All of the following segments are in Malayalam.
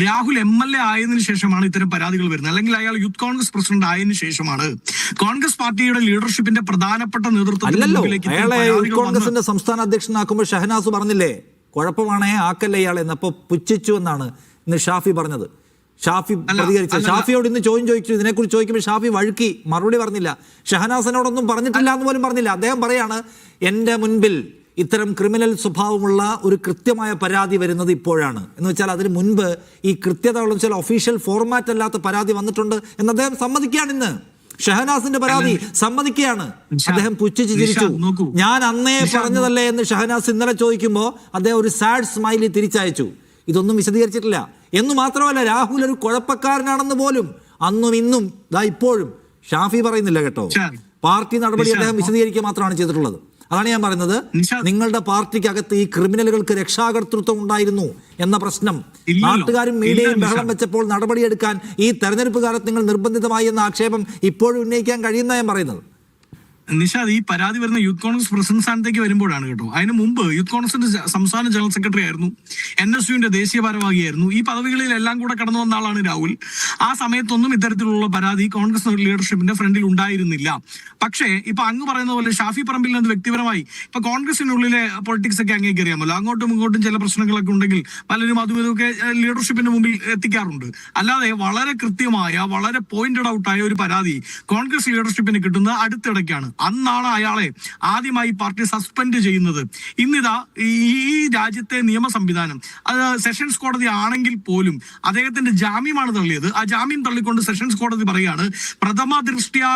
രാഹുൽ MLA ആയതിനു ശേഷമാണ് ഇത്തരം പരാതികൾ വരുന്നത്. അല്ലെങ്കിൽ അയാൾ യൂത്ത് കോൺഗ്രസ് പ്രസിഡന്റ് ആയതിനു ശേഷമാണ് കോൺഗ്രസ് പാർട്ടിയുടെ ലീഡർഷിപ്പിന്റെ പ്രധാനപ്പെട്ട നേതൃത്വത്തിലേക്ക് കോൺഗ്രസിന്റെ സംസ്ഥാന അധ്യക്ഷനാക്കുമ്പോൾ ഷഹനാസ് പറഞ്ഞില്ലേ കുഴപ്പമാണേ ആക്കല്ലേ ഇയാളെ എന്നപ്പോ പുച്ഛിച്ചു എന്നാണ് ഇന്ന് ഷാഫി പറഞ്ഞത്. ഷാഫി പ്രതികരിച്ചു. ഷാഫിയോട് ഇന്ന് ചോദിച്ചു, ഇതിനെക്കുറിച്ച് ചോദിക്കുമ്പോൾ ഷാഫി വഴുക്കി മറുപടി പറഞ്ഞില്ല. ഷഹനാസിനോടൊന്നും പറഞ്ഞിട്ടില്ല എന്ന് പോലും പറഞ്ഞില്ല. അദ്ദേഹം പറയാണ് എന്റെ മുൻപിൽ ഇത്തരം ക്രിമിനൽ സ്വഭാവമുള്ള ഒരു കൃത്യമായ പരാതി വരുന്നത് ഇപ്പോഴാണ് എന്ന് വെച്ചാൽ അതിന് മുൻപ് ഈ കൃത്യത ഉള്ള ചില ഒഫീഷ്യൽ ഫോർമാറ്റ് അല്ലാത്ത പരാതി വന്നിട്ടുണ്ട് എന്ന് അദ്ദേഹം സമ്മതിക്കുകയാണ്. ഇന്ന് ഷഹനാസിന്റെ പരാതി സമ്മതിക്കുകയാണ്. അദ്ദേഹം പുച്ഛിച്ച് ചിരിച്ചു. ഞാൻ അന്നേ പറഞ്ഞതല്ലേ എന്ന് ഷഹനാസ് ഇന്നലെ ചോദിക്കുമ്പോൾ അദ്ദേഹം ഒരു സാഡ് സ്മൈലി തിരിച്ചയച്ചു. ഇതൊന്നും വിശദീകരിച്ചിട്ടില്ല എന്ന് മാത്രമല്ല രാഹുൽ ഒരു കുഴപ്പക്കാരനാണെന്ന് പോലും അന്നും ഇന്നും ഇപ്പോഴും ഷാഫി പറയുന്നില്ല കേട്ടോ. പാർട്ടി നടപടി അദ്ദേഹം വിശദീകരിക്കുക മാത്രമാണ് ചെയ്തിട്ടുള്ളത്. അതാണ് ഞാൻ പറയുന്നത്, നിങ്ങളുടെ പാർട്ടിക്കകത്ത് ഈ ക്രിമിനലുകൾക്ക് രക്ഷാകർതൃത്വം ഉണ്ടായിരുന്നു എന്ന പ്രശ്നം നാട്ടുകാരും മീഡിയയും ബഹളം വെച്ചപ്പോൾ നടപടിയെടുക്കാൻ ഈ തെരഞ്ഞെടുപ്പ് കാലത്ത് നിങ്ങൾ നിർബന്ധിതമായി എന്ന ആക്ഷേപം ഇപ്പോഴും ഉന്നയിക്കാൻ കഴിയുന്ന ഞാൻ പറയുന്നത്. നിഷാദ്, ഈ പരാതി വരുന്ന യൂത്ത് കോൺഗ്രസ് പ്രസിഡന്റ് സ്ഥാനത്തേക്ക് വരുമ്പോഴാണ് കേട്ടോ. അതിന് മുമ്പ് യൂത്ത് കോൺഗ്രസിന്റെ സംസ്ഥാന ജനറൽ സെക്രട്ടറി ആയിരുന്നു, NSUവിന്റെ ദേശീയ ഭാരവാഹിയായിരുന്നു. ഈ പദവികളിലെല്ലാം കൂടെ കടന്നു വന്ന ആളാണ് രാഹുൽ. ആ സമയത്തൊന്നും ഇത്തരത്തിലുള്ള പരാതി കോൺഗ്രസ് ലീഡർഷിപ്പിന്റെ ഫ്രണ്ടിൽ ഉണ്ടായിരുന്നില്ല. പക്ഷേ ഇപ്പൊ അങ്ങ് പറയുന്ന പോലെ ഷാഫി പറമ്പിൽ നിന്ന് വ്യക്തിപരമായി ഇപ്പൊ കോൺഗ്രസിനുള്ളിലെ പൊളിറ്റിക്സ് ഒക്കെ അങ്ങേക്ക് അറിയാമല്ലോ. അങ്ങോട്ടും ഇങ്ങോട്ടും ചില പ്രശ്നങ്ങളൊക്കെ ഉണ്ടെങ്കിൽ പലരും അതും ഇതൊക്കെ ലീഡർഷിപ്പിന്റെ മുമ്പിൽ എത്തിക്കാറുണ്ട്. അല്ലാതെ വളരെ കൃത്യമായ വളരെ പോയിന്റഡ് ഔട്ടായ ഒരു പരാതി കോൺഗ്രസ് ലീഡർഷിപ്പിന് കിട്ടുന്നത് അടുത്തിടയ്ക്കാണ്. അന്നാണ് അയാളെ ആദ്യമായി പാർട്ടി സസ്പെൻഡ് ചെയ്യുന്നത്. ഇന്നിതാ ഈ രാജ്യത്തെ നിയമ സംവിധാനം അത് സെഷൻസ് കോടതി ആണെങ്കിൽ പോലും അദ്ദേഹത്തിന്റെ ജാമ്യമാണ് തള്ളിയത്. ആ ജാമ്യം തള്ളിക്കൊണ്ട് സെഷൻസ് കോടതി പറയുകയാണ് പ്രഥമ ദൃഷ്ട്യാ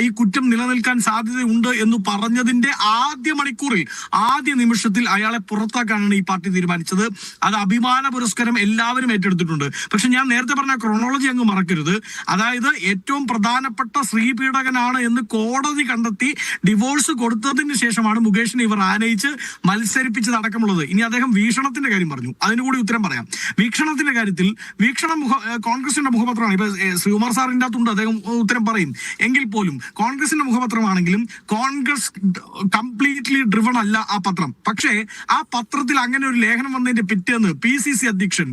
ഈ കുറ്റം നിലനിൽക്കാൻ സാധ്യതയുണ്ട് എന്ന് പറഞ്ഞതിന്റെ ആദ്യ മണിക്കൂറിൽ ആദ്യ നിമിഷത്തിൽ അയാളെ പുറത്താക്കാനാണ് ഈ പാർട്ടി തീരുമാനിച്ചത്. അത് അഭിമാന പുരസ്കാരം എല്ലാവരും ഏറ്റെടുത്തിട്ടുണ്ട്. പക്ഷെ ഞാൻ നേരത്തെ പറഞ്ഞ ക്രോണോളജി അങ്ങ് മറക്കരുത്. അതായത് ഏറ്റവും പ്രധാനപ്പെട്ട സ്ത്രീ പീഡകനാണ് എന്ന് കോടതി കണ്ടെത്തി ഡിവോഴ്സ് കൊടുത്തതിന് ശേഷമാണ് മുകേഷിനെ ഇവർ ആനയിച്ച് മത്സരിപ്പിച്ചത് അടക്കമുള്ളത്. ഇനി അദ്ദേഹം വീക്ഷണത്തിന്റെ കാര്യം പറഞ്ഞു, അതിനുകൂടി ഉത്തരം പറയാം. വീക്ഷണത്തിന്റെ കാര്യത്തിൽ വീക്ഷണം കോൺഗ്രസിന്റെ മുഖപത്രമാണ്. ഇപ്പൊ ശ്രീകുമാർ സാറിന്റെ അകത്തുണ്ട്, അദ്ദേഹം ഉത്തരം പറയും. എങ്കിൽ പോലും കോൺഗ്രസിന്റെ മുഖപത്രമാണെങ്കിലും കോൺഗ്രസ് കംപ്ലീറ്റ്ലി ഡ്രിവൺ അല്ല ആ പത്രം. പക്ഷേ ആ പത്രത്തിൽ അങ്ങനെ ഒരു ലേഖനം വന്നതിന്റെ പിറ്റേന്ന് PCC അധ്യക്ഷൻ,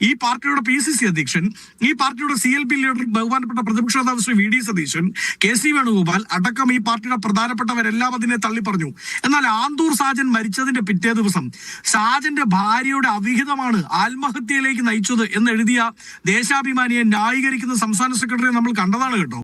ഈ പാർട്ടിയുടെ PCC അധ്യക്ഷൻ, ഈ പാർട്ടിയുടെ CLP ലീഡർ ബഹുമാനപ്പെട്ട പ്രതിപക്ഷ നേതാവ് ശ്രീ VD സതീശൻ, KC വേണുഗോപാൽ അടക്കം ഈ പാർട്ടിയുടെ പ്രധാനപ്പെട്ടവരെല്ലാം അതിനെ തള്ളി പറഞ്ഞു. എന്നാൽ ആന്തൂർ സാജൻ മരിച്ചതിന്റെ പിറ്റേ ദിവസം സാജന്റെ ഭാര്യയുടെ അവിഹിതമാണ് ആത്മഹത്യയിലേക്ക് നയിച്ചത് എന്നെഴുതിയ ദേശാഭിമാനിയെ ന്യായീകരിക്കുന്ന സംസ്ഥാന സെക്രട്ടറിയെ നമ്മൾ കണ്ടതാണ് കേട്ടോ.